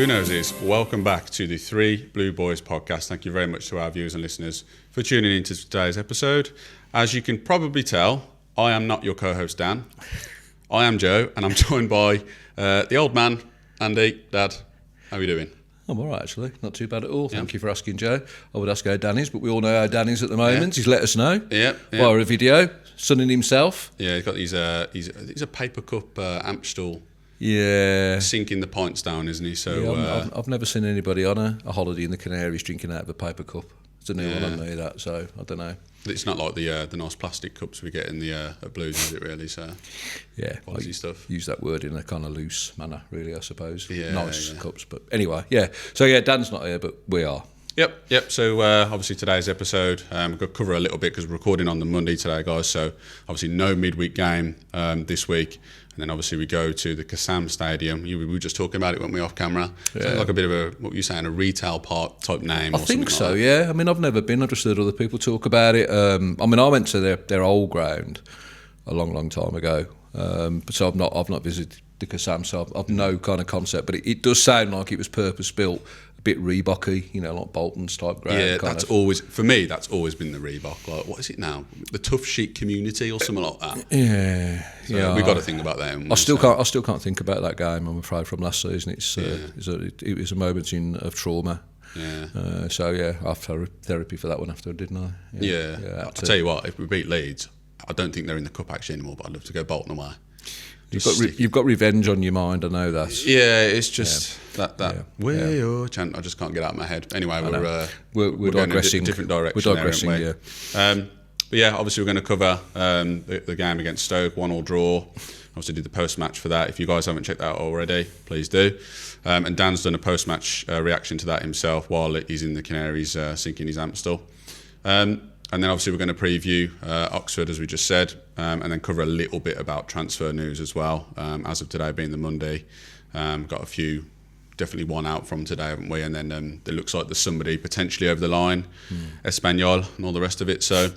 Who knows is welcome back to the Three Blue Boys podcast. Thank you very much to our viewers and listeners for tuning into today's episode. As you can probably tell, I am not your co-host Dan. I am Joe, and I'm joined by the old man, Andy. Dad, how are you doing? I'm all right, actually. Not too bad at all. Thank you for asking, Joe. I would ask how Dan is, but we all know how Dan is at the moment. He's let us know via a video, sunning himself. Yeah, he's got these. He's a paper cup Amstel. Yeah. Sinking the pints down, isn't he? So I've never seen anybody on a holiday in the Canaries drinking out of a paper cup. It's a new one on me, that, so I don't know. It's not like the nice plastic cups we get in the at Blues, is it really? So yeah, quality stuff. Use that word in a kind of loose manner, really, I suppose. Yeah, nice cups, but anyway, yeah. So yeah, Dan's not here, but we are. Yep. So obviously today's episode, we've got to cover a little bit because we're recording on the Monday today, guys. So obviously no midweek game this week. And then obviously we go to the Kassam Stadium. We were just talking about it when we were off camera. Yeah. Sounds like a bit of a, what were you saying, a retail park type name? I think so, like. Yeah. I mean, I've never been. I've just heard other people talk about it. I mean, I went to their old ground a long time ago. So I've not visited the Kassam, so I've no kind of concept. But it does sound like it was purpose built. Bit Reebok-y, like Bolton's type ground. Yeah, that's always been the Reebok. Like, what is it now? The Tough Chic Community or something like that. Yeah, so we've got to think about that. I still can't think about that game. I'm afraid from last season. It was a moment of trauma. Yeah. So yeah, I have therapy for that one after, didn't I? Yeah. I'll tell you what. If we beat Leeds, I don't think they're in the cup actually anymore. But I'd love to go Bolton away. You've got revenge on your mind, I know that. Yeah, it's just that we're your chant. I just can't get out of my head. Anyway, we're digressing. Going in a different direction. We're digressing, there, but yeah, obviously we're going to cover the game against Stoke, 1-1 draw. Obviously did the post-match for that. If you guys haven't checked that out already, please do. And Dan's done a post-match reaction to that himself while he's in the Canaries sinking his Amstel. And then obviously we're going to preview Oxford, as we just said, and then cover a little bit about transfer news as well. As of today being the Monday, got a few, definitely one out from today, haven't we? And then it looks like there's somebody potentially over the line, Espanyol and all the rest of it. So,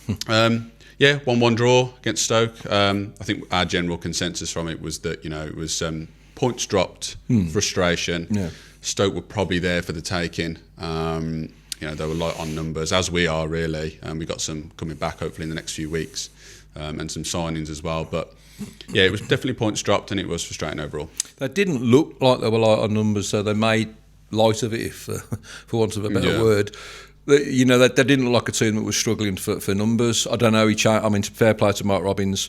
1-1 draw against Stoke. I think our general consensus from it was that, it was points dropped, frustration. Yeah. Stoke were probably there for the taking. They were light on numbers, as we are really. We got some coming back hopefully in the next few weeks, and some signings as well. But yeah, it was definitely points dropped, and it was frustrating overall. They didn't look like they were light on numbers, so they made light of it, if, for want of a better word. They didn't look like a team that was struggling for numbers. I don't know. Fair play to Mark Robbins,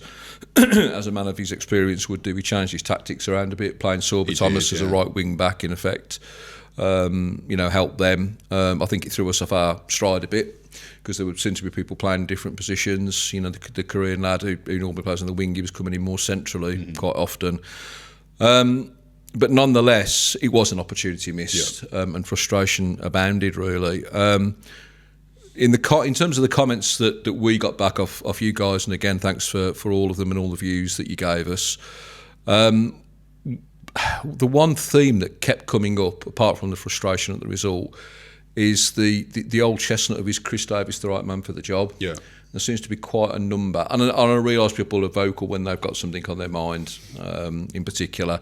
as a man of his experience would do. He changed his tactics around a bit, playing Sorba Thomas as a right wing back in effect. Help them. I think it threw us off our stride a bit because there would seem to be people playing in different positions. The Korean lad who normally plays on the wing, he was coming in more centrally quite often. But nonetheless, it was an opportunity missed, and frustration abounded really. In terms of the comments that we got back off you guys, and again, thanks for all of them and all the views that you gave us. The one theme that kept coming up, apart from the frustration at the result, is the old chestnut of is Chris Davis the right man for the job? Yeah. There seems to be quite a number, and I realise people are vocal when they've got something on their mind, in particular.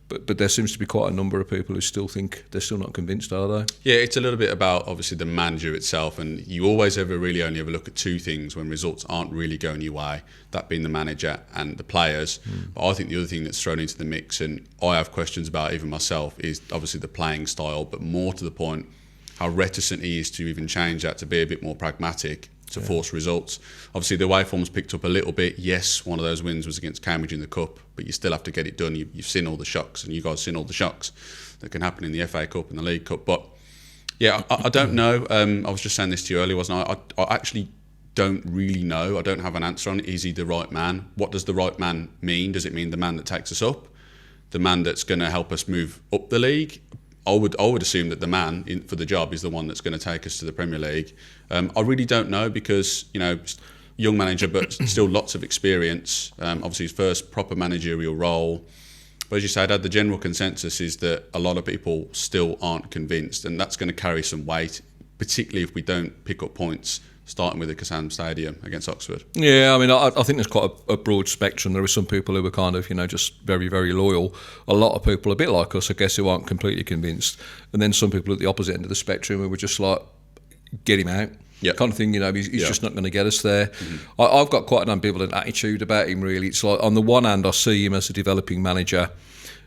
But there seems to be quite a number of people who still think they're still not convinced, are they? Yeah, it's a little bit about obviously the manager itself, and you always only ever look at two things when results aren't really going your way, that being the manager and the players. But I think the other thing that's thrown into the mix, and I have questions about even myself, is obviously the playing style, but more to the point, how reticent he is to even change that to be a bit more pragmatic, to force results. Obviously the away form's picked up a little bit. Yes, one of those wins was against Cambridge in the Cup, but you still have to get it done. You've seen all the shocks, and you guys have seen all the shocks that can happen in the FA Cup and the League Cup. But yeah, I don't know. I was just saying this to you earlier, wasn't I? I actually don't really know. I don't have an answer on it. Is he the right man? What does the right man mean? Does it mean the man that takes us up? The man that's going to help us move up the league? I would assume that the man for the job is the one that's going to take us to the Premier League. I really don't know because, young manager, but still lots of experience. Obviously his first proper managerial role. But as you said, the general consensus is that a lot of people still aren't convinced, and that's going to carry some weight, particularly if we don't pick up points starting with the Kassam Stadium against Oxford. Yeah, I mean, I think there's quite a broad spectrum. There are some people who are kind of, just very, very loyal. A lot of people, a bit like us, I guess, who aren't completely convinced. And then some people at the opposite end of the spectrum who were just like, get him out. Yep. Kind of thing, he's just not going to get us there. I've got quite an ambivalent attitude about him, really. It's like, on the one hand, I see him as a developing manager,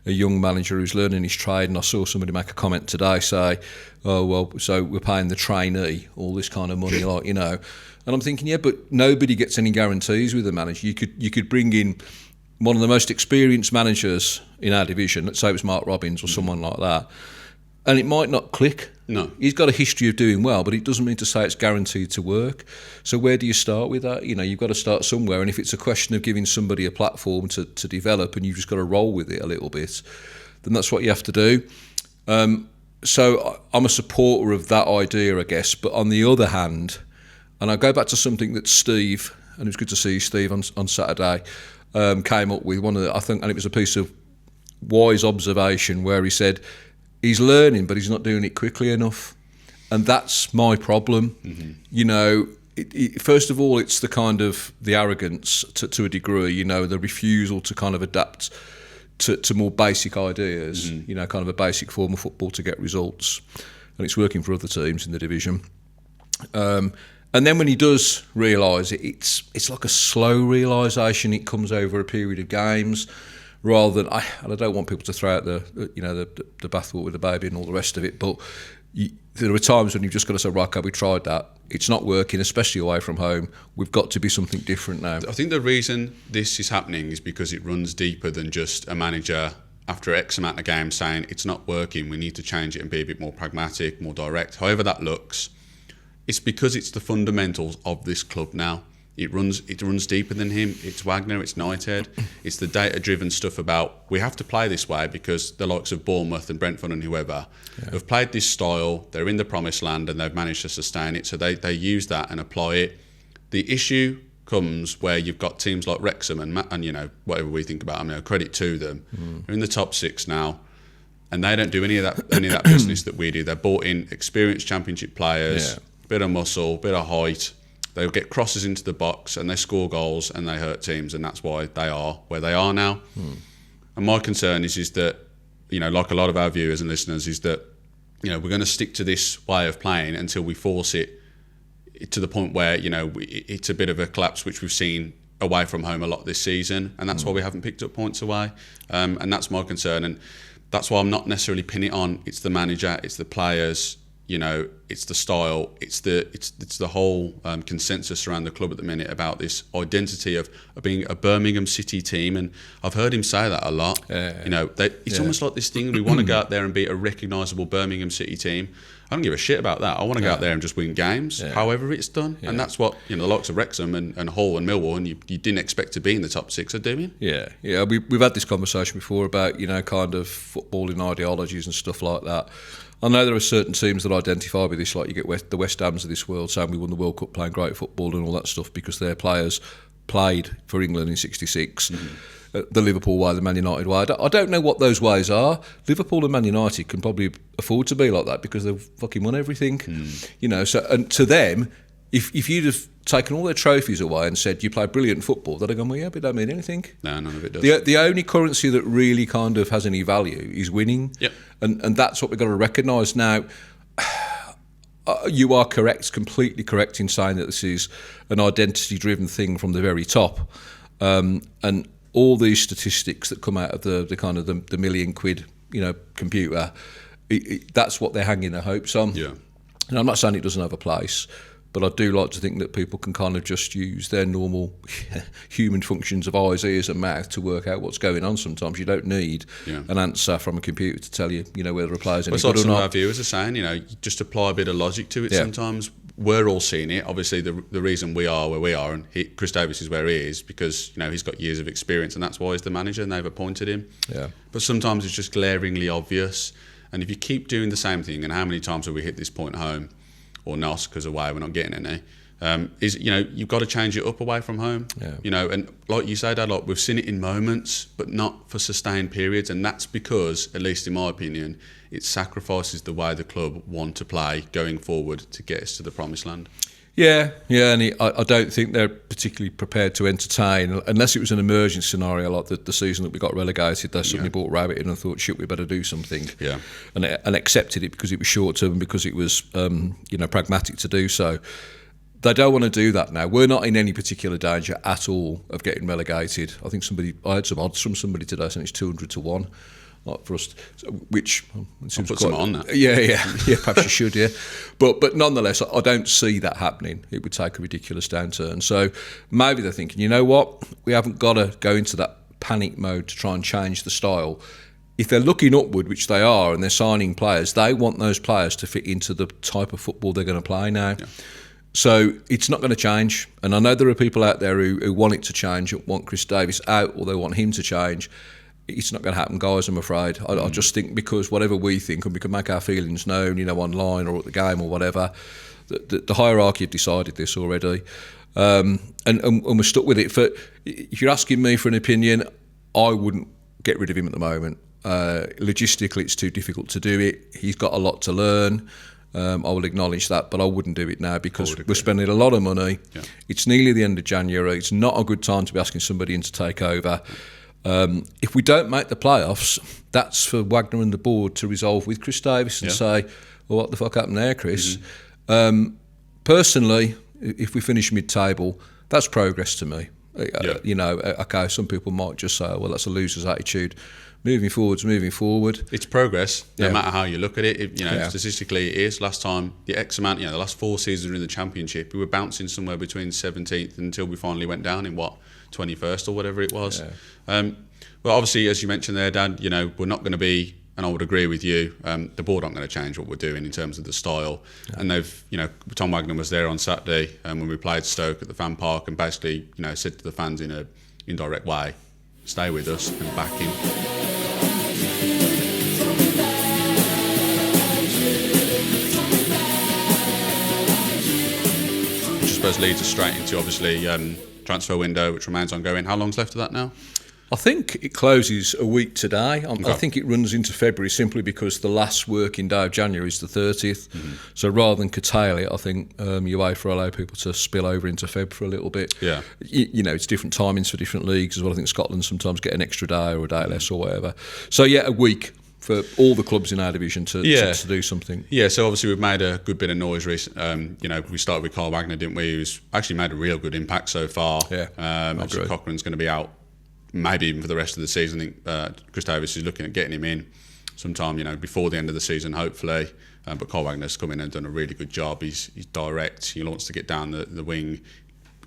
a young manager who's learning his trade, and I saw somebody make a comment today say, oh, well, so we're paying the trainee all this kind of money, and I'm thinking, yeah, but nobody gets any guarantees with a manager. You could bring in one of the most experienced managers in our division, let's say it was Mark Robbins or someone like that, and it might not click. No. He's got a history of doing well, but it doesn't mean to say it's guaranteed to work. So where do you start with that? You've got to start somewhere, and if it's a question of giving somebody a platform to develop and you've just got to roll with it a little bit, then that's what you have to do. So I'm a supporter of that idea, I guess. But on the other hand, and I go back to something that Steve, and it was good to see Steve on Saturday, came up with, and it was a piece of wise observation where he said, he's learning, but he's not doing it quickly enough. And that's my problem. First of all, it's the kind of the arrogance to a degree, the refusal to kind of adapt to more basic ideas, kind of a basic form of football to get results. And it's working for other teams in the division. And then when he does realise it, it's like a slow realisation. It comes over a period of games. Rather than, and I don't want people to throw out the bathwater with the baby and all the rest of it, but there are times when you've just got to say, right, okay, we tried that. It's not working, especially away from home. We've got to be something different now. I think the reason this is happening is because it runs deeper than just a manager after X amount of games saying it's not working, we need to change it and be a bit more pragmatic, more direct. However that looks, it's because it's the fundamentals of this club now. It runs deeper than him. It's Wagner, it's Knighthead, it's the data-driven stuff about we have to play this way because the likes of Bournemouth and Brentford and whoever have played this style, they're in the promised land and they've managed to sustain it, so they use that and apply it. The issue comes where you've got teams like Wrexham and whatever we think about them, credit to them, they're in the top 6 now, and they don't do any of that business that we do. They've brought in experienced Championship players, bit of muscle, bit of height. They'll get crosses into the box and they score goals and they hurt teams, and that's why they are where they are now. And my concern is that, like a lot of our viewers and listeners, is that, we're going to stick to this way of playing until we force it to the point where, it's a bit of a collapse, which we've seen away from home a lot this season, and that's why we haven't picked up points away. And that's my concern, and that's why I'm not necessarily pinning it on it's the manager, it's the players, it's the style, it's the whole consensus around the club at the minute about this identity of being a Birmingham City team, and I've heard him say that a lot. It's almost like this thing, we want to go out there and be a recognisable Birmingham City team. I don't give a shit about that. I want to go out there and just win games, however it's done. And that's what the likes of Wrexham and Hull and Millwall, and you didn't expect to be in the top 6 are doing. Yeah. We've had this conversation before about kind of footballing ideologies and stuff like that. I know there are certain teams that identify with this, like you get the West Hams of this world saying we won the World Cup playing great football and all that stuff because their players played for England in '66. The Liverpool way, the Man United way. I don't know what those ways are. Liverpool and Man United can probably afford to be like that because they've fucking won everything. So and to them, if you'd have taken all their trophies away and said you play brilliant football, they'd have gone, well, yeah, but it don't mean anything. No, none of it does. The only currency that really kind of has any value is winning. Yep. And that's what we've got to recognise now. You are correct, completely correct in saying that this is an identity-driven thing from the very top. And all these statistics that come out of the kind of the £1 million, computer, that's what they're hanging their hopes on. Yeah. And I'm not saying it doesn't have a place, but I do like to think that people can kind of just use their normal human functions of eyes, ears and mouth to work out what's going on. Sometimes you don't need an answer from a computer to tell you, whether a player's any good or not. Some of our viewers are saying, just apply a bit of logic to it sometimes. We're all seeing it. Obviously, the reason we are where we are, and Chris Davis is where he is, because he's got years of experience, and that's why he's the manager, and they've appointed him. Yeah. But sometimes it's just glaringly obvious, and if you keep doing the same thing, and how many times have we hit this point home, or not, because away we're not getting any, you've got to change it up away from home. Yeah. And like you say, Dad, we've seen it in moments, but not for sustained periods, and that's because, at least in my opinion, it sacrifices the way the club want to play going forward to get us to the promised land. Yeah, and I don't think they're particularly prepared to entertain, unless it was an emergent scenario like the season that we got relegated. They suddenly brought Rabbit in and thought, shit, we better do something. Yeah. And accepted it because it was short term and because it was pragmatic to do so. They don't want to do that now. We're not in any particular danger at all of getting relegated. I think I had some odds from somebody today saying it's 200 to 1. Like for us, which seems put some on that. Yeah. Perhaps you should, yeah. But nonetheless, I don't see that happening. It would take a ridiculous downturn. So maybe they're thinking, you know what, we haven't got to go into that panic mode to try and change the style. If they're looking upward, which they are, and they're signing players, they want those players to fit into the type of football they're going to play now. Yeah. So it's not going to change. And I know there are people out there who want it to change, want Chris Davis out, or they want him to change. It's not going to happen, guys, I'm afraid. I just think because whatever we think, and we can make our feelings known, online or at the game or whatever, the hierarchy have decided this already. And we're stuck with it. If you're asking me for an opinion, I wouldn't get rid of him at the moment. Logistically, it's too difficult to do it. He's got a lot to learn. I will acknowledge that, but I wouldn't do it now because we're spending a lot of money. Yeah. It's nearly the end of January. It's not a good time to be asking somebody in to take over. If we don't make the playoffs, that's for Wagner and the board to resolve with Chris Davis and say, well, what the fuck happened there, Chris? Mm-hmm. Personally, if we finish mid-table, that's progress to me. Okay, some people might just say, well, that's a loser's attitude. Moving forward. It's progress, no matter how you look at it. Statistically, it is. Last time, the X amount, the last 4 seasons in the Championship, we were bouncing somewhere between 17th until we finally went down in 21st or whatever it was. Yeah. Well, obviously, as you mentioned there, Dan, we're not going to be, and I would agree with you, the board aren't going to change what we're doing in terms of the style. Yeah. And they've, Tom Wagner was there on Saturday when we played Stoke at the fan park and basically, said to the fans in an indirect way, stay with us and back him. Which I suppose leads us straight into, obviously, transfer window, which remains ongoing. How long's left of that now? I think it closes a week today. I think it runs into February simply because the last working day of January is the 30th. Mm-hmm. So rather than curtail it, I think UEFA allow people to spill over into Feb for a little bit. Yeah. It's different timings for different leagues as well. I think Scotland sometimes get an extra day or a day less or whatever. So a week for all the clubs in our division to do something. Yeah, so obviously we've made a good bit of noise recently. We started with Carl Wagner, didn't we? Who's actually made a real good impact so far. Yeah, obviously Cochrane's going to be out maybe even for the rest of the season. I think Chris Davis is looking at getting him in sometime, before the end of the season, hopefully. But Carl Wagner's come in and done a really good job. He's direct. He wants to get down the wing.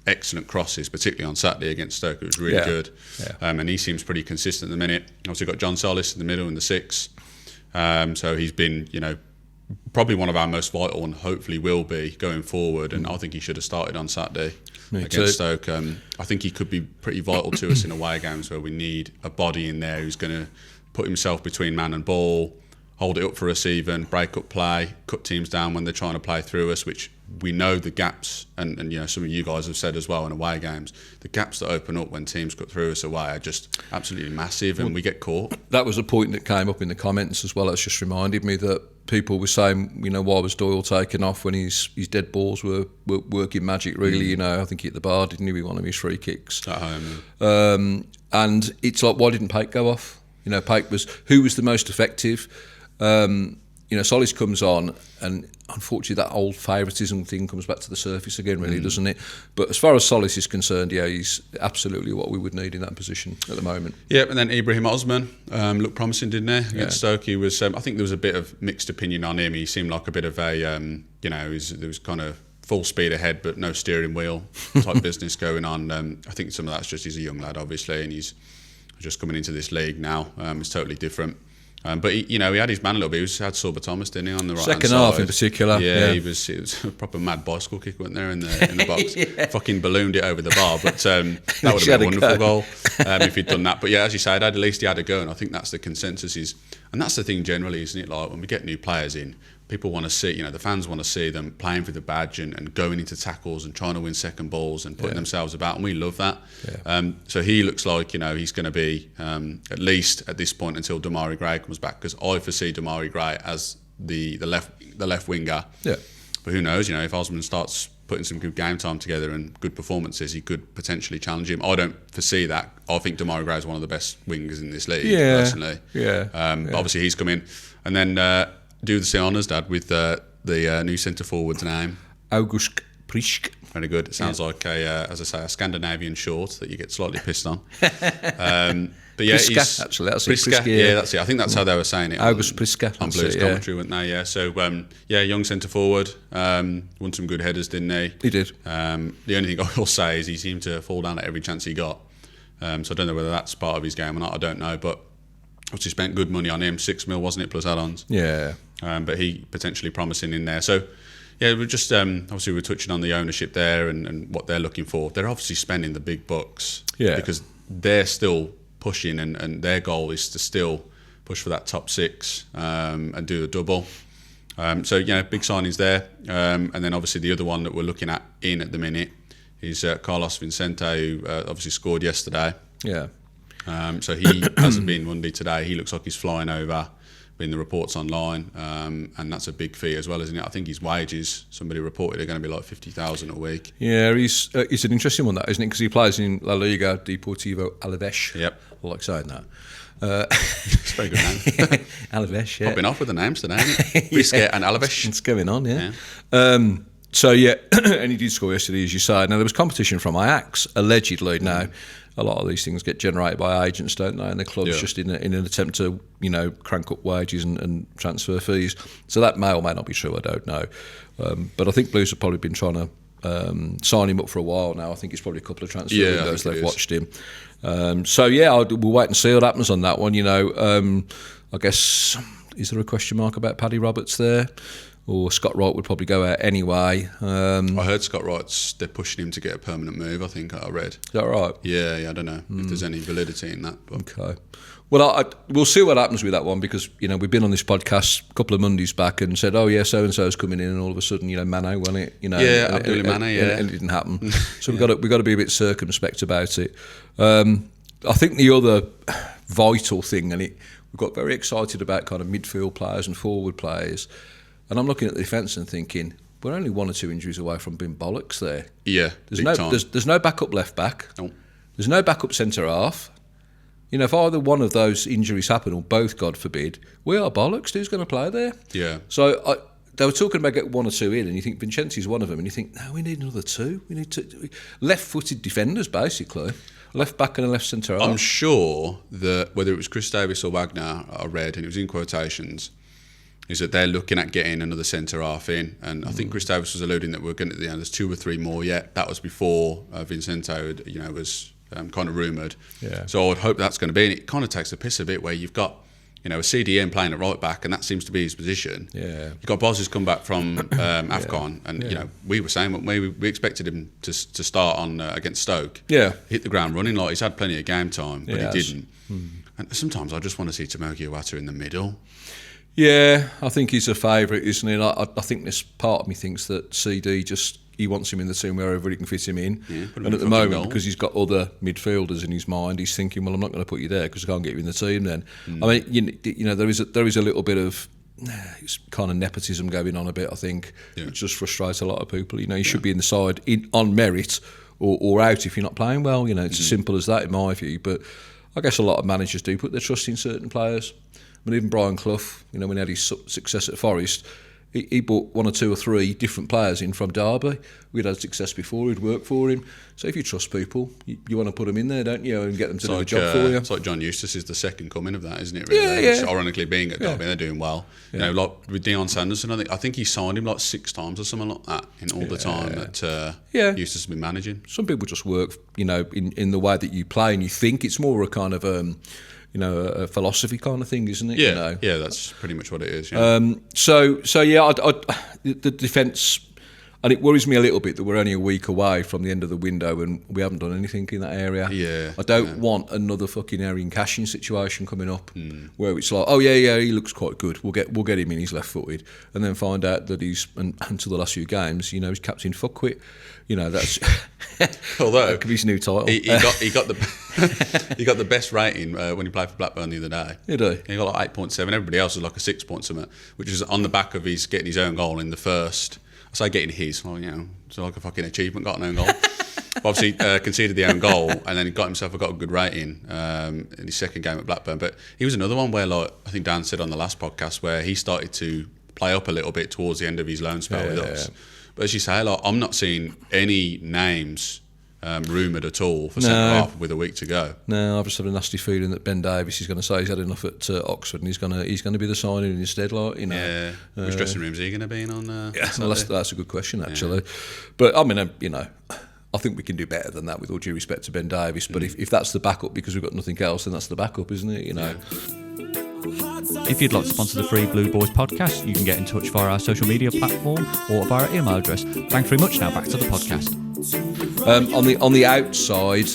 Excellent crosses, particularly on Saturday against Stoke. It was really good. Yeah. And he seems pretty consistent at the minute. Also got John Solis in the middle in the 6. So he's been, probably one of our most vital and hopefully will be going forward. And I think he should have started on Saturday against Stoke. I think he could be pretty vital to us in away games where we need a body in there who's going to put himself between man and ball, hold it up for us even, break up play, cut teams down when they're trying to play through us, which we know the gaps, and some of you guys have said as well in away games, the gaps that open up when teams cut through us away are just absolutely massive, and we get caught. That was a point that came up in the comments as well. It's just reminded me that people were saying, why was Doyle taken off when his dead balls were working magic, really? I think he hit the bar, didn't he, with one of his free kicks. At home. And it's like, why didn't Paik go off? Paik who was the most effective? Solis comes on, and unfortunately that old favouritism thing comes back to the surface again, really, doesn't it? But as far as Solis is concerned, he's absolutely what we would need in that position at the moment. Yeah, and then Ibrahim Osman looked promising, didn't he? Against Stoke, he was. I think there was a bit of mixed opinion on him. He seemed like a bit of a, there was kind of full speed ahead, but no steering wheel type business going on. I think some of that's just he's a young lad, obviously, and he's just coming into this league now. It's totally different. But he had his man a little bit. He had Sorba Thomas, didn't he, on the right second half in particular. Yeah, it was a proper mad bicycle kick, wasn't there, in the box? Fucking ballooned it over the bar, but that would have been a wonderful goal if he'd done that. But yeah, as you said, at least he had a go, and I think that's the consensus and that's the thing generally, isn't it? Like when we get new players in, people want to see, the fans want to see them playing for the badge and going into tackles and trying to win second balls and putting themselves about, and we love that. Yeah. So he looks like, he's going to be, at least at this point until Damari Gray comes back, because I foresee Damari Gray as the left winger. Yeah. But who knows, if Osman starts putting some good game time together and good performances, he could potentially challenge him. I don't foresee that. I think Demarai Gray is one of the best wingers in this league, personally. But obviously he's come in. And then do the honours, Dad, with the new centre forward's name. August Prisk. Very good. It sounds like as I say, a Scandinavian short that you get slightly pissed on. But yeah, Priska, actually, that's it. Priska, yeah, that's it. I think that's how they were saying it. August Priska on Blues commentary, weren't they? Yeah. So young centre forward, won some good headers, didn't he? He did. The only thing I will say is he seemed to fall down at every chance he got. So I don't know whether that's part of his game or not. I don't know, but obviously spent good money on him. 6 mil, wasn't it, plus add-ons? Yeah. But he potentially promising in there. So. Yeah, we're just obviously we're touching on the ownership there and what they're looking for. They're obviously spending the big bucks because they're still pushing and their goal is to still push for that top 6 and do the double. So big signings there. And then obviously the other one that we're looking at the minute is Carlos Vicente, who obviously scored yesterday. Yeah. So he hasn't been Monday today. He looks like he's flying over. In the reports online, and that's a big fee as well, isn't it? I think his wages, somebody reported, are going to be like 50,000 a week. Yeah, he's an interesting one, that, isn't it? Because he plays in La Liga Deportivo Alaves. Yep. I like saying that. It's a very good name. Alaves, yeah. Popping off with the names today, isn't it? Brisket and Alaves. It's going on, yeah. So, yeah, and he did score yesterday, as you say. Now, there was competition from Ajax, allegedly. Now, a lot of these things get generated by agents, don't they? And the club's just in an attempt to, crank up wages and transfer fees. So that may or may not be true, I don't know. But I think Blues have probably been trying to sign him up for a while now. I think it's probably a couple of transfer windows they've watched him. We'll wait and see what happens on that one. I guess, is there a question mark about Paddy Roberts there? Or Scott Wright would probably go out anyway. I heard Scott Wright's, they're pushing him to get a permanent move, I think I read. Is that right? Yeah, I don't know if there's any validity in that. But. Okay. Well, we'll see what happens with that one because, we've been on this podcast a couple of Mondays back and said, so-and-so's coming in, and all of a sudden, Mane, wasn't it? Abdul Mane, and it didn't happen. So we've got to be a bit circumspect about it. I think the other vital thing, and we've got very excited about kind of midfield players and forward players, and I'm looking at the defence and thinking, we're only 1 or 2 injuries away from being bollocks there. Yeah, there's no backup left back. No. There's no backup centre half. If either one of those injuries happen, or both, God forbid, we are bollocks. Who's going to play there? Yeah. So they were talking about getting 1 or 2 in, and you think Vincenti's one of them, and you think, no, we need another 2. We need 2 left-footed defenders, basically. Left back and a left centre half. I'm sure that whether it was Chris Davis or Wagner, I read, and it was in quotations, is that they're looking at getting another centre half in, and I think Chris Davis was alluding that we're going to, there's 2 or 3 more yet. That was before Vincento, was kind of rumoured. Yeah. So I would hope that's going to be, and it kind of takes the piss a bit where you've got, a CDM playing at right back, and that seems to be his position. Yeah. You've got Boz who's come back from AFCON, and we were saying we expected him to start on against Stoke. Yeah. Hit the ground running, like he's had plenty of game time, but he didn't. And sometimes I just want to see Tomoki Iwata in the middle. Yeah, I think he's a favourite, isn't he? I think this part of me thinks that CD he wants him in the team wherever he can fit him in. Yeah, and at the moment, because he's got other midfielders in his mind, he's thinking, well, I'm not going to put you there because I can't get you in the team then. I mean, there is a little bit of it's kind of nepotism going on a bit, I think, which just frustrates a lot of people. You should be in the side on merit or out if you're not playing well. It's as simple as that in my view. But I guess a lot of managers do put their trust in certain players. I mean, even Brian Clough, when he had his success at Forest, he brought 1 or 2 or 3 different players in from Derby. We'd had success before, he'd worked for him. So if you trust people, you want to put them in there, don't you, and get them to do the job for you. It's like John Eustace is the second coming of that, isn't it, really? Yeah. Ironically, being at Derby, they're doing well. Yeah. Like with Deion Sanderson, I think he signed him like 6 times or something like that in all the time that Eustace has been managing. Some people just work, in the way that you play and you think. It's more a kind of... a philosophy kind of thing, isn't it? Yeah, yeah, that's pretty much what it is. Yeah. The defence, and it worries me a little bit that we're only a week away from the end of the window and we haven't done anything in that area. Yeah, I don't want another fucking Arian Cashin situation coming up where it's like, he looks quite good. We'll get him in. He's left-footed, and then find out that he's until the last few games, he's captain fuckwit. That's although that could be his new title. He got the best rating when he played for Blackburn the other day. Did he? He got like 8.7. Everybody else was like a 6 point something, which is on the back of his getting his own goal in the first. I say getting his, well, it's like a fucking achievement, got an own goal. Obviously conceded the own goal, and then he got a good rating in his second game at Blackburn. But he was another one where, like I think Dan said on the last podcast, where he started to play up a little bit towards the end of his loan spell with us. Yeah. But as you say, like, I'm not seeing any names rumoured at all for centre half with a week to go. No, I've just had a nasty feeling that Ben Davies is going to say he's had enough at Oxford, and he's going to be the signing instead. Like, Yeah. Which dressing room is he going to be in on? Well, that's a good question actually. Yeah. But I mean, I think we can do better than that, with all due respect to Ben Davies. But if that's the backup, because we've got nothing else, then that's the backup, isn't it? Yeah. If you'd like to sponsor the Free Blue Boys podcast, you can get in touch via our social media platform or via our email address. Thanks very much. Now back to the podcast. On the outside,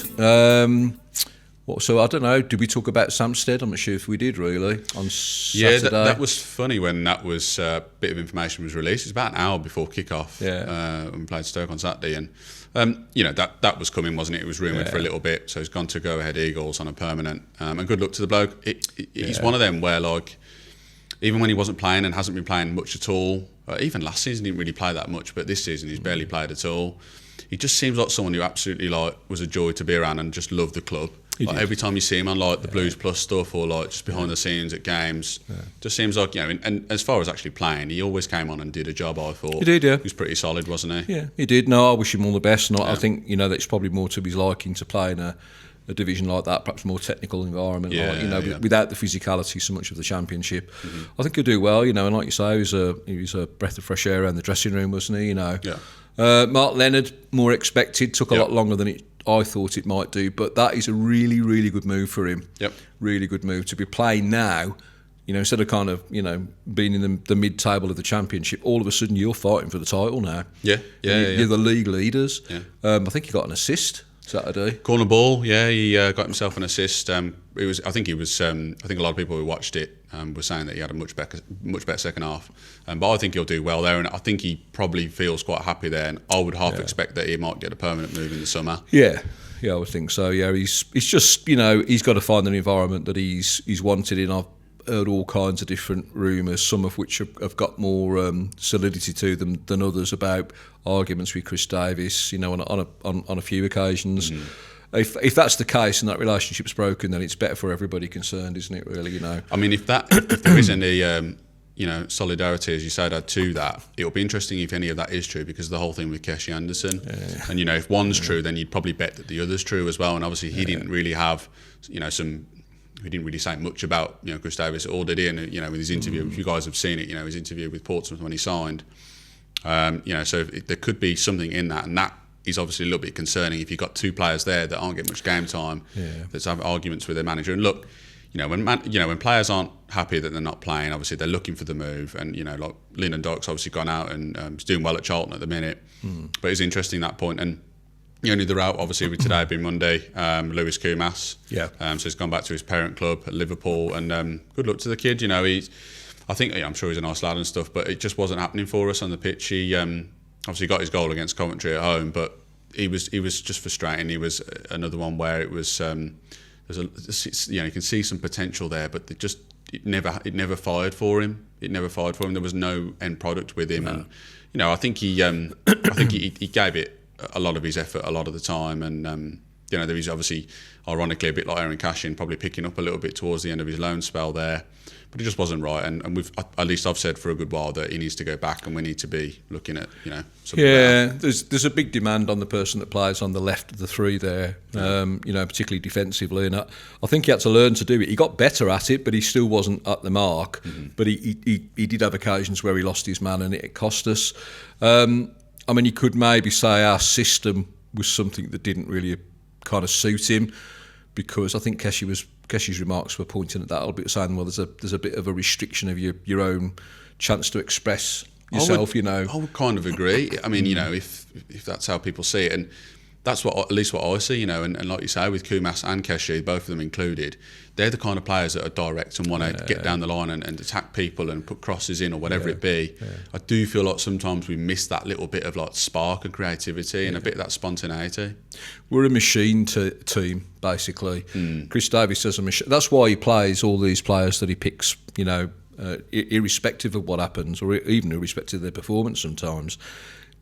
so I don't know. Did we talk about Samstead? I'm not sure if we did really on Saturday. Yeah, that was funny when that was bit of information was released. It was about an hour before kickoff. When we played Stoke on Saturday, and that was coming, wasn't it? It was rumoured for a little bit, so he's gone to Go Ahead Eagles on a permanent. And good luck to the bloke. He's one of them where, like, even when he wasn't playing and hasn't been playing much at all, even last season he didn't really play that much, but this season he's barely played at all. He just seems like someone who absolutely was a joy to be around and just loved the club. Like, every time you see him on like the Blues Plus stuff or like just behind the scenes at games, just seems like, and as far as actually playing, he always came on and did a job. I thought he did. Yeah, he was pretty solid, wasn't he? Yeah, he did. No, I wish him all the best. And I think that it's probably more to his liking to play in a division like that, perhaps more technical environment, without the physicality so much of the Championship. I think he'll do well. And like you say, he was a breath of fresh air around the dressing room, wasn't he? Mark Leonard, more expected, took a lot longer than I thought it might do, but that is a really, really good move for him. Yep. Really good move to be playing now. Instead of kind of being in the mid-table of the Championship, all of a sudden you're fighting for the title now. You're the league leaders. Yeah. I think he got an assist Saturday. Corner ball, he got himself an assist. I think a lot of people who watched it were saying that he had a much better second half. But I think he'll do well there, and I think he probably feels quite happy there. And I would half expect that he might get a permanent move in the summer. Yeah, I would think so. Yeah, he's just he's got to find an environment that he's wanted in. I've heard all kinds of different rumours, some of which have got more solidity to them than others, about arguments with Chris Davies, on a few occasions. If that's the case and that relationship's broken, then it's better for everybody concerned, isn't it? Really, I mean, if there is any solidarity, as you said, to that, it'll be interesting if any of that is true, because the whole thing with Keshi Anderson, and if one's true, then you'd probably bet that the other's true as well. And obviously, he didn't really have, he didn't really say much about Chris Davies at all, did he? And with his interview, if you guys have seen it, his interview with Portsmouth when he signed, so there could be something in that, and that is obviously a little bit concerning if you've got two players there that aren't getting much game time, that's have arguments with their manager. And look, when players aren't happy that they're not playing, obviously they're looking for the move, and like Lyndon Dykes obviously gone out and is doing well at Charlton at the minute, but it's interesting that point. And they're out obviously with today being Monday, Lewis Kumas, so he's gone back to his parent club at Liverpool, and good luck to the kid. I'm sure he's a nice lad and stuff, but it just wasn't happening for us on the pitch. He obviously got his goal against Coventry at home, but he was just frustrating. He was another one where it was you can see some potential there, but it never fired for him. There was no end product with him, and I think he gave it a lot of his effort a lot of the time, and there was obviously, ironically, a bit like Aaron Cashin, probably picking up a little bit towards the end of his loan spell there, but it just wasn't right. And we've, at least I've said for a good while, that he needs to go back, and we need to be looking at something. There's a big demand on the person that plays on the left of the three there, particularly defensively, and I think he had to learn to do it. He got better at it, but he still wasn't at the mark. But he did have occasions where he lost his man, and it cost us. You could maybe say our system was something that didn't really kind of suit him, because I think Keshi's remarks were pointing at that a little bit, saying, well, there's a bit of a restriction of your own chance to express yourself. I would kind of agree. I mean, if that's how people see it, and that's at least what I see. And like you say, with Kumas and Keshi, both of them included, they're the kind of players that are direct and want to get down the line and attack people and put crosses in or whatever it be. I do feel like sometimes we miss that little bit of like spark and creativity and a bit of that spontaneity. We're a machine team, basically. Chris Davies says a machine. That's why he plays all these players that he picks, irrespective of what happens, or even irrespective of their performance sometimes,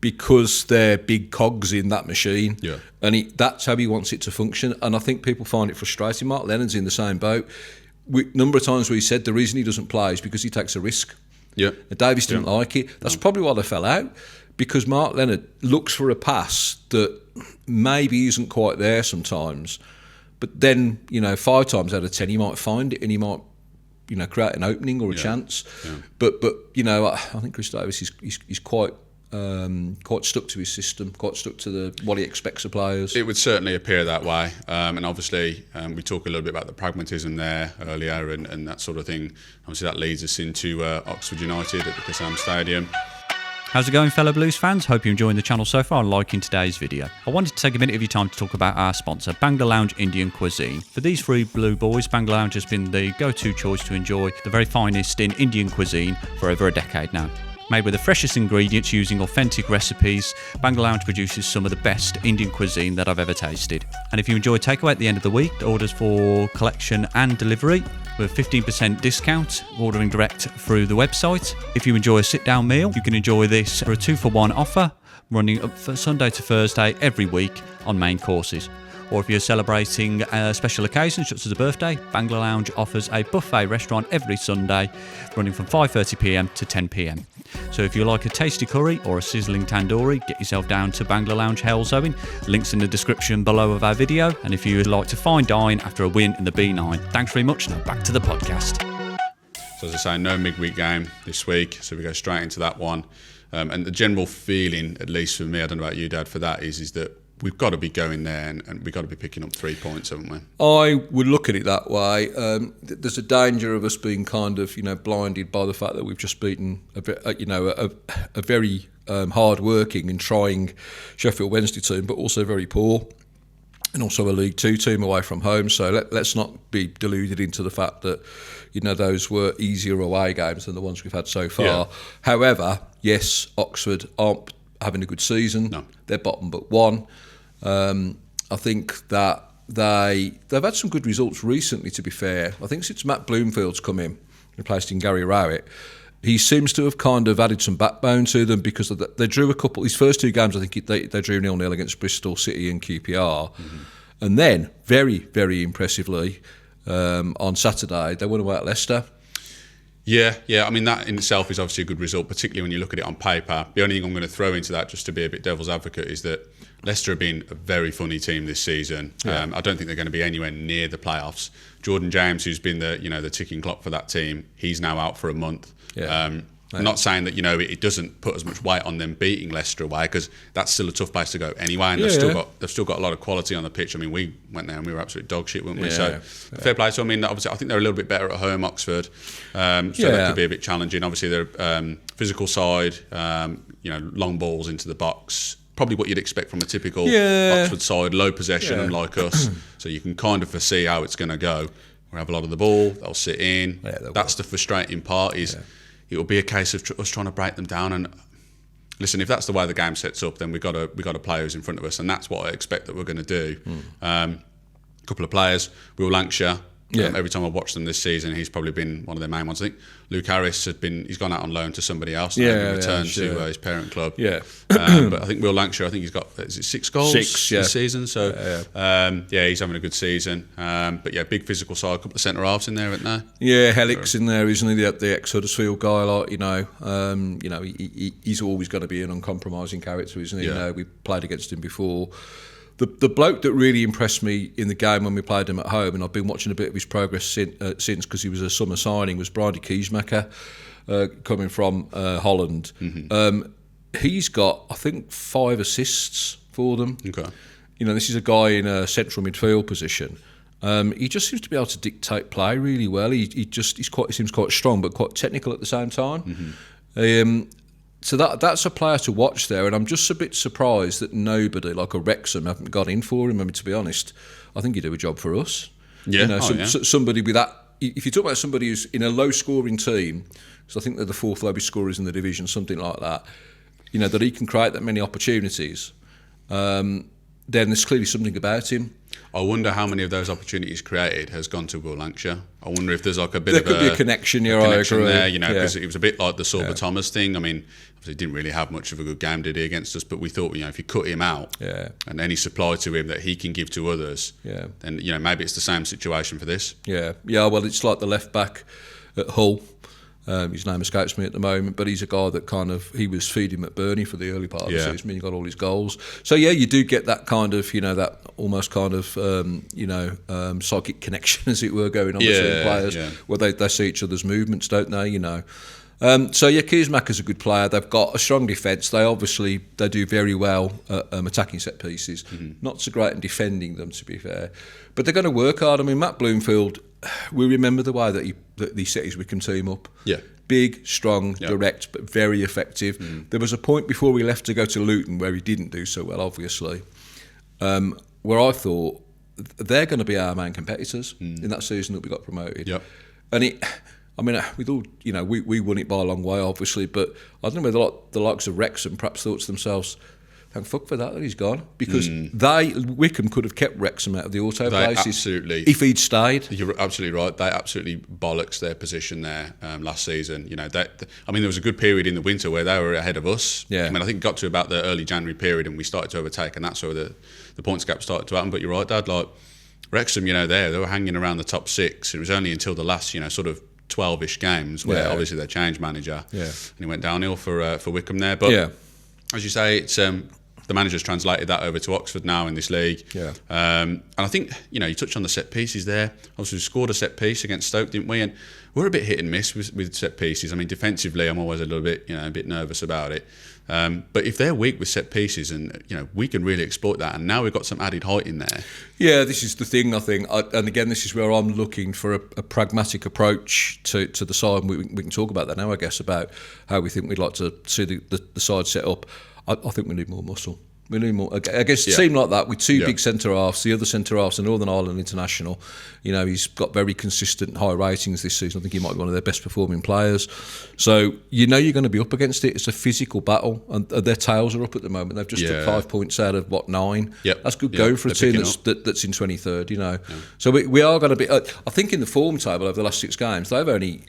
because they're big cogs in that machine. Yeah. And that's how he wants it to function. And I think people find it frustrating. Mark Lennon's in the same boat. Number of times where he said the reason he doesn't play is because he takes a risk. Yeah. Davies didn't like it. That's probably why they fell out, because Mark Leonard looks for a pass that maybe isn't quite there sometimes, but then 5 times out of 10 he might find it and he might create an opening or a chance. Yeah. But I think Chris Davies is quite stuck to his system, quite stuck to what he expects of players. It would certainly appear that way, and obviously we talked a little bit about the pragmatism there earlier and that sort of thing. Obviously that leads us into Oxford United at the Kassam Stadium. How's it going, fellow Blues fans? Hope you're enjoying the channel so far and liking today's video. I wanted to take a minute of your time to talk about our sponsor, Bangla Lounge Indian Cuisine. For these 3 Blue Boys, Bangla Lounge has been the go-to choice to enjoy the very finest in Indian cuisine for over a decade now. Made with the freshest ingredients using authentic recipes, Bangla Lounge produces some of the best Indian cuisine that I've ever tasted. And if you enjoy takeaway at the end of the week, orders for collection and delivery with 15% discount, ordering direct through the website. If you enjoy a sit-down meal, you can enjoy this for a 2-for-1 offer, running up for Sunday to Thursday every week on main courses. Or if you're celebrating a special occasion, such as a birthday, Bangla Lounge offers a buffet restaurant every Sunday, running from 5:30pm to 10pm. So if you like a tasty curry or a sizzling tandoori, get yourself down to Bangla Lounge Hell's Owing. Links in the description below of our video. And if you would like to fine dine after a win in the B9. Thanks very much. Now back to the podcast. So as I say, no midweek game this week, so we go straight into that one. And the general feeling, at least for me, I don't know about you, Dad, for that is that we've got to be going there and we've got to be picking up 3 points, haven't we? I would look at it that way. There's a danger of us being kind of, blinded by the fact that we've just beaten a very hard-working and trying Sheffield Wednesday team, but also very poor, and also a League Two team away from home. So let's not be deluded into the fact that those were easier away games than the ones we've had so far. Yeah. However, yes, Oxford aren't having a good season. No. They're bottom but 1. I think that they've had some good results recently, to be fair. I think since Matt Bloomfield's come in, replacing Gary Rowett, he seems to have kind of added some backbone to them, because they drew a couple. His first 2 games, I think they drew 0-0 against Bristol City and QPR. Mm-hmm. And then, very, very impressively, on Saturday, they won away at Leicester. Yeah. I mean, that in itself is obviously a good result, particularly when you look at it on paper. The only thing I'm going to throw into that, just to be a bit devil's advocate, is that Leicester have been a very funny team this season. Yeah. I don't think they're going to be anywhere near the playoffs. Jordan James, who's been the ticking clock for that team, he's now out for a month. Yeah. I'm not saying that it doesn't put as much weight on them beating Leicester away, because that's still a tough place to go anyway, and they've still got a lot of quality on the pitch. I mean, we went there and we were absolute dog shit, weren't we? So fair play. So I mean, obviously, I think they're a little bit better at home, Oxford. So that could be a bit challenging. Obviously, they're physical side, long balls into the box. Probably what you'd expect from a typical Oxford side, low possession, unlike us. So you can kind of foresee how it's going to go. We'll have a lot of the ball, they'll sit in. That's the frustrating part, is it will be a case of us trying to break them down. And listen, if that's the way the game sets up, then we've got to play who's in front of us, and that's what I expect that we're going to do. A couple of players, Will Lancashire. Every time I've watched them this season, he's probably been one of their main ones. I think Luke Harris he's gone out on loan to somebody else. Returned to his parent club. But I think Will Lancashire, he's got 6 goals this season. So he's having a good season. But big physical side, a couple of centre halves in there, isn't there? Yeah, Hellick's in there, isn't he? The ex-Huddersfield guy, he's always going to be an uncompromising character, isn't he? We played against him before. The bloke that really impressed me in the game when we played him at home, and I've been watching a bit of his progress since, because he was a summer signing, was Bridie Kiesmacher, coming from Holland. Mm-hmm. He's got, I think, 5 assists for them. Okay. This is a guy in a central midfield position. He just seems to be able to dictate play really well. He seems quite strong, but quite technical at the same time. Mm-hmm. So that's a player to watch there, and I'm just a bit surprised that nobody, like a Wrexham, haven't got in for him. I mean, to be honest, I think he'd do a job for us. Somebody with that. If you talk about somebody who's in a low-scoring team, because I think they're the 4th lowest scorers in the division, something like that, that he can create that many opportunities, then there's clearly something about him. I wonder how many of those opportunities created has gone to Will Lancashire. I wonder if there's like a bit there of could be a connection there, you know, because it was a bit like the Sorba Thomas thing. I mean, obviously he didn't really have much of a good game, did he, against us? But we thought, you know, if you cut him out and any supply to him that he can give to others, then, you know, maybe it's the same situation for this. Yeah, well, it's like the left back at Hull. His name escapes me at the moment, but he's a guy that he was feeding at Burnley for the early part of the season. He got all his goals. So you do get that kind of, you know, that almost kind of, psychic connection, as it were, going on between players, where they see each other's movements, don't they? You know. Keysmacker's a good player. They've got a strong defence. They do very well at attacking set pieces. Not so great in defending them, to be fair, but they're going to work hard. I mean, Matt Bloomfield. We remember the way that he set his Wickham team up. Yeah. Big, strong, direct, but very effective. There was a point before we left to go to Luton where he didn't do so well, obviously, where I thought they're going to be our main competitors in that season that we got promoted. Yep. And with all, you know, we won it by a long way, obviously, but I don't know whether the likes of Wrexham perhaps thought to themselves, thank fuck for that he's gone, because Wickham could have kept Wrexham out of the auto places absolutely, if he'd stayed. You're absolutely right. They absolutely bollocks their position there last season. You know, there was a good period in the winter where they were ahead of us. Yeah. I mean, I think it got to about the early January period and we started to overtake, and that's where the points gap started to happen. But you're right, Dad. Like Wrexham, you know, they were hanging around the top 6. It was only until the last, you know, sort of 12-ish games where obviously they changed manager and he went downhill for Wickham there. But as you say, it's the manager's translated that over to Oxford now in this league. And I think, you know, you touched on the set pieces there. Obviously we scored a set piece against Stoke, didn't we? And we're a bit hit and miss with set pieces. I mean, defensively I'm always a little bit, you know, a bit nervous about it. But if they're weak with set pieces, and you know, we can really exploit that, and now we've got some added height in there. Yeah, this is the thing, I think, and again, this is where I'm looking for a pragmatic approach to the side. And we can talk about that now, I guess, about how we think we'd like to see the side set up. I think we need more muscle. We need more. I guess it seemed like that with two big centre halves. The other centre half's a Northern Ireland international. You know, he's got very consistent high ratings this season. I think he might be one of their best performing players. So you know you're going to be up against it. It's a physical battle, and their tails are up at the moment. They've just took 5 points out of 9. That's good going for a team that's in 23rd. You know, so we are going to be. I think in the form table over the last 6 games, they've only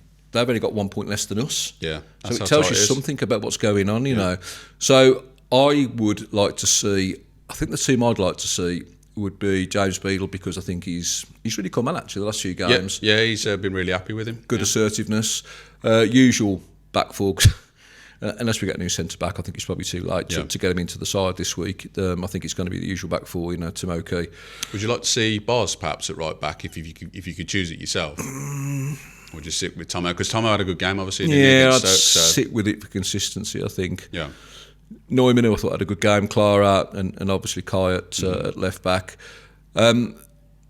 got 1 point less than us. Yeah, so it tells you something about what's going on. You know, so. I would like to see. I think the team I'd like to see would be James Beadle, because I think he's really come on actually the last few games. Yeah, he's been really happy with him. Good assertiveness. Usual back four. Unless we get a new centre back, I think it's probably too late to get him into the side this week. I think it's going to be the usual back four. You know, Timokey. Would you like to see Boz perhaps at right back if you could choose it yourself? Or just sit with Tomo, because Tomo had a good game obviously. I'd sit with it for consistency. I think. Yeah. Neumann, who I thought had a good game, Clara, and obviously Kai at left back.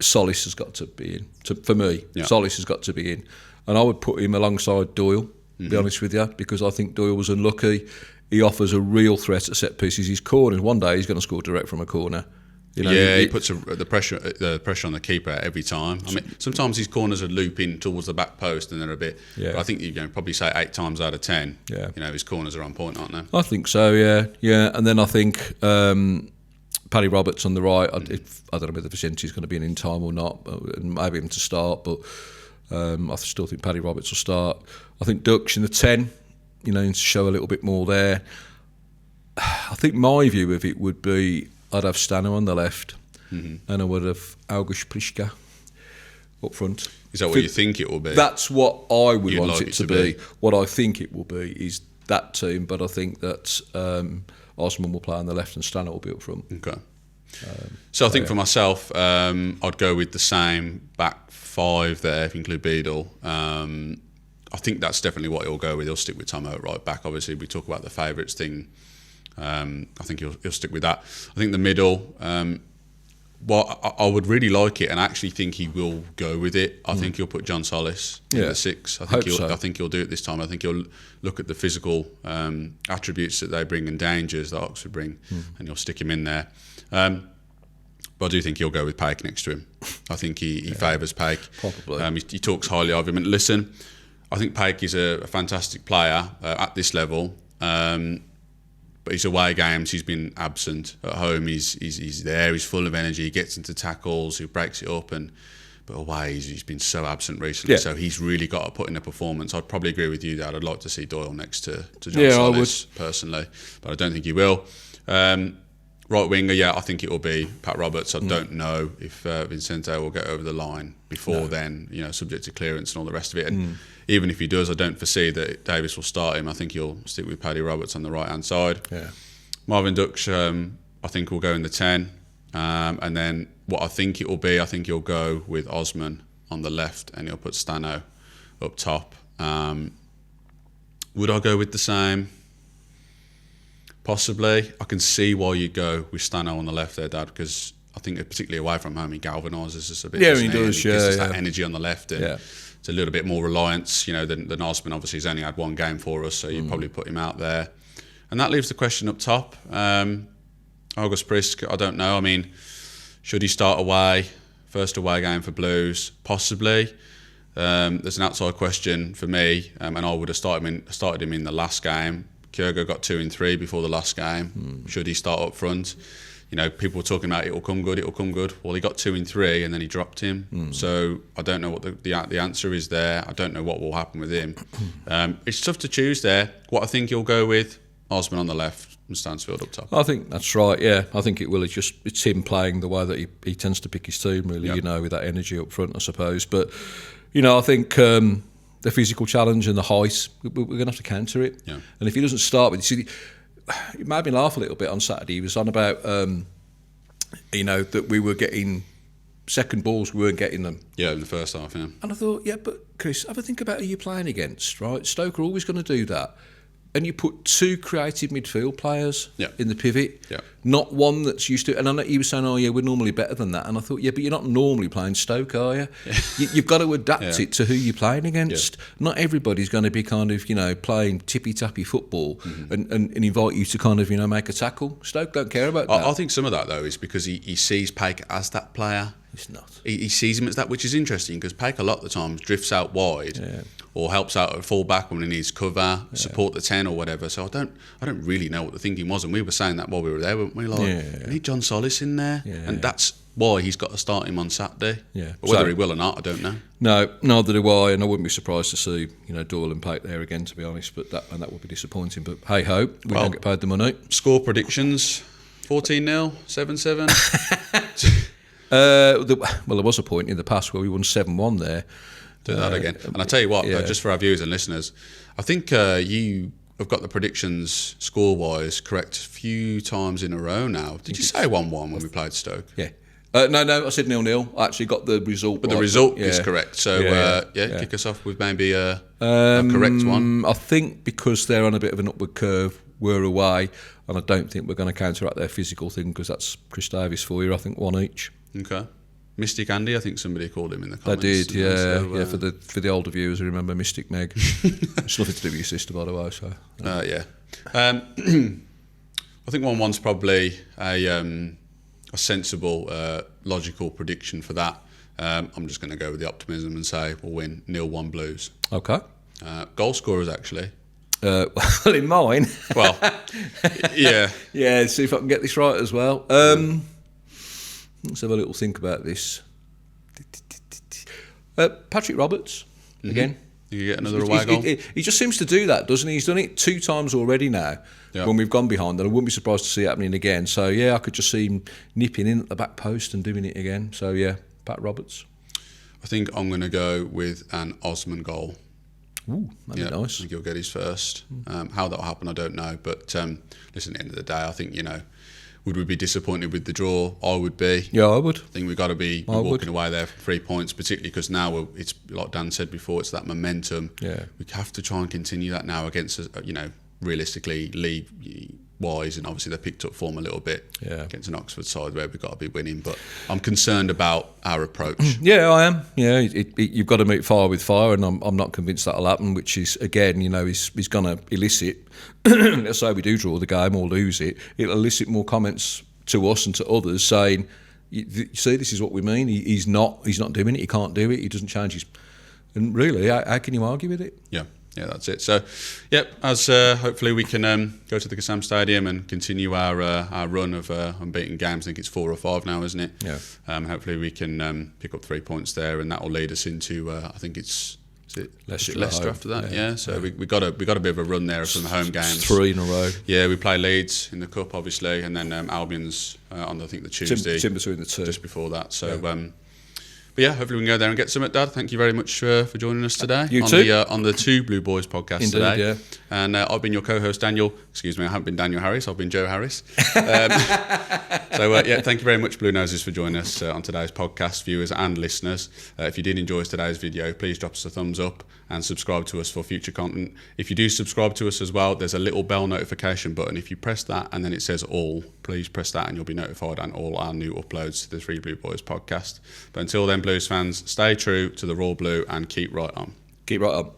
Solis has got to be in. For me, Solis has got to be in. And I would put him alongside Doyle, to be honest with you, because I think Doyle was unlucky. He offers a real threat at set pieces. His corners, one day he's going to score direct from a corner. You know, he puts the pressure on the keeper every time. I mean, sometimes his corners are looping towards the back post and they're a bit. Yeah. But I think you can probably say 8 times out of 10. Yeah. You know, his corners are on point, aren't they? I think so. Yeah. And then I think Paddy Roberts on the right. I don't know whether Vicente is going to be in time or not, maybe him to start. But I still think Paddy Roberts will start. I think Dux in the 10. You know, to show a little bit more there. I think my view of it would be. I'd have Stano on the left, and I would have August Pliška up front. Is that what you think it will be? That's what I would want it to be. What I think it will be is that team, but I think that Osman will play on the left and Stano will be up front. Okay. So I think for myself, I'd go with the same back 5 there, if you include Beadle. I think that's definitely what he'll go with. He'll stick with Tomo at right back. Obviously, we talk about the favourites thing. I think he'll stick with that. I think the middle, I would really like it, and I actually think he will go with it. I think he'll put John Solis in the 6. I think he'll do it this time. I think he'll look at the physical attributes that they bring and dangers that Oxford bring, and he'll stick him in there. But I do think he'll go with Paik next to him. I think he favours Paik. Probably. He talks highly of him. And listen, I think Paik is a fantastic player at this level. But his away games, he's been absent. At home, he's there. He's full of energy. He gets into tackles. He breaks it up. But away, he's been so absent recently. Yeah. So he's really got to put in a performance. I'd probably agree with you, Dad. I'd like to see Doyle next to John Solis personally, but I don't think he will. Right winger, I think it will be Pat Roberts. I don't know if Vicente will get over the line before then, subject to clearance and all the rest of it. And even if he does, I don't foresee that Davis will start him. I think he'll stick with Paddy Roberts on the right-hand side. Yeah. Marvin Duksh, I think will go in the 10. And then what I think it will be, I think he'll go with Osman on the left and he'll put Stano up top. Would I go with the same? Possibly. I can see why you'd go with Stano on the left there, Dad, because I think particularly away from home, he galvanises us a bit. Yeah, he does. He gives us that energy on the left, and it's a little bit more reliance, than Osman. Obviously, he's only had one game for us, so you'd probably put him out there. And that leaves the question up top. August Prisk, I don't know. I mean, should he start away? First away game for Blues? Possibly. There's an outside question for me, and I would have started him in the last game. Kyogo got 2 in 3 before the last game. Should he start up front? People were talking about it'll come good. Well, he got 2 in 3 and then he dropped him. So I don't know what the answer is there. I don't know what will happen with him. It's tough to choose there. What I think he'll go with, Osman on the left and Stansfield up top. I think that's right, yeah. I think it will. It's him playing the way that he tends to pick his team, really, with that energy up front, I suppose. But, I think... the physical challenge and the height, we're going to have to counter it. Yeah. And if he doesn't start with... it made me laugh a little bit on Saturday. He was on about, that we were getting second balls, we weren't getting them. Yeah, in the first half, yeah. And I thought, but Chris, have a think about who you're playing against, right? Stoke are always going to do that. And you put 2 creative midfield players in the pivot, not one that's used to... And I know he was saying, we're normally better than that. And I thought, but you're not normally playing Stoke, are you? You've got to adapt it to who you're playing against. Not everybody's going to be kind of, playing tippy-tappy football and invite you to kind of, make a tackle. Stoke don't care about that. I think some of that, though, is because he sees Paik as that player. He's not. He sees him as that, which is interesting, because Paik a lot of the times drifts out wide or helps out at full back when he needs cover, support the 10 or whatever. So I don't really know what the thinking was, and we were saying that while we were there, weren't we? We need John Solis in there, and that's why he's got to start him on Saturday. Yeah. But whether he will or not, I don't know. No, neither do I, and I wouldn't be surprised to see Doyle and Paik there again, to be honest. But that would be disappointing. But hey ho, we don't get paid the money. Score predictions: 14-0, 7-7. There was a point in the past where we won 7-1 there. Do that again. And I tell you what, just for our viewers and listeners, I think you have got the predictions score-wise correct a few times in a row now. Did you say 1-1 when we played Stoke? Yeah. No, I said 0-0. I actually got the result. But the result is correct. So, kick us off with maybe a correct one. I think because they're on a bit of an upward curve, we're away, and I don't think we're going to counteract their physical thing, because that's Chris Davis for you. I think 1 each. Okay. Mystic Andy, I think somebody called him in the comments. They did, for the older viewers, I remember Mystic Meg. It's nothing to do with your sister, by the way. So. I think 1-1's probably a sensible, logical prediction for that. I'm just going to go with the optimism and say we'll win 0-1 Blues. Okay. Goal scorers, actually. Well, in mine. Well, yeah. Yeah, see if I can get this right as well. Let's have a little think about this. Patrick Roberts, again. You get another away goal? He just seems to do that, doesn't he? He's done it 2 times already now when we've gone behind, and I wouldn't be surprised to see it happening again. So, I could just see him nipping in at the back post and doing it again. So, Pat Roberts. I think I'm going to go with an Osman goal. Ooh, that'd be nice. I think he'll get his first. How that'll happen, I don't know. But listen, at the end of the day, I think, would we be disappointed with the draw? I would be. Yeah, I would. I think we've got to be walking away there for 3 points, particularly because now it's like Dan said before, it's that momentum. Yeah, we have to try and continue that now against, realistically league-wise, and obviously they picked up form a little bit against an Oxford side where we've got to be winning. But I'm concerned about our approach. Yeah, I am. Yeah, you've got to meet fire with fire, and I'm not convinced that'll happen. Which is again, he's going to elicit. Let's say we do draw the game or lose it, it'll elicit more comments to us and to others saying, "You see, this is what we mean. He's not doing it. He can't do it. He doesn't change his." And really, how can you argue with it? Yeah. Yeah, that's it. So, yep, as hopefully we can go to the Kassam Stadium and continue our run of unbeaten games. I think it's 4 or 5 now, isn't it? Yeah. Hopefully we can pick up 3 points there, and that will lead us into I think it's Leicester after that. Yeah. So we got a bit of a run there from the home games. 3 in a row. Yeah, we play Leeds in the cup, obviously, and then Albion's on I think the Tuesday. In between the two. Just before that. So. But yeah, hopefully we can go there and get something, Dad. Thank you very much for joining us today. You too. On the Two Blue Boys podcast. Indeed, today. Yeah. And I've been your co-host, Daniel. Excuse me, I haven't been Daniel Harris. I've been Joe Harris. Yeah, thank you very much, Blue Noses, for joining us on today's podcast, viewers and listeners. If you did enjoy today's video, please drop us a thumbs up and subscribe to us for future content. If you do subscribe to us as well, there's a little bell notification button. If you press that and then it says all, please press that and you'll be notified on all our new uploads to the Three Blue Boys podcast. But until then, Blues fans, stay true to the Royal Blue and keep right on. Keep right on.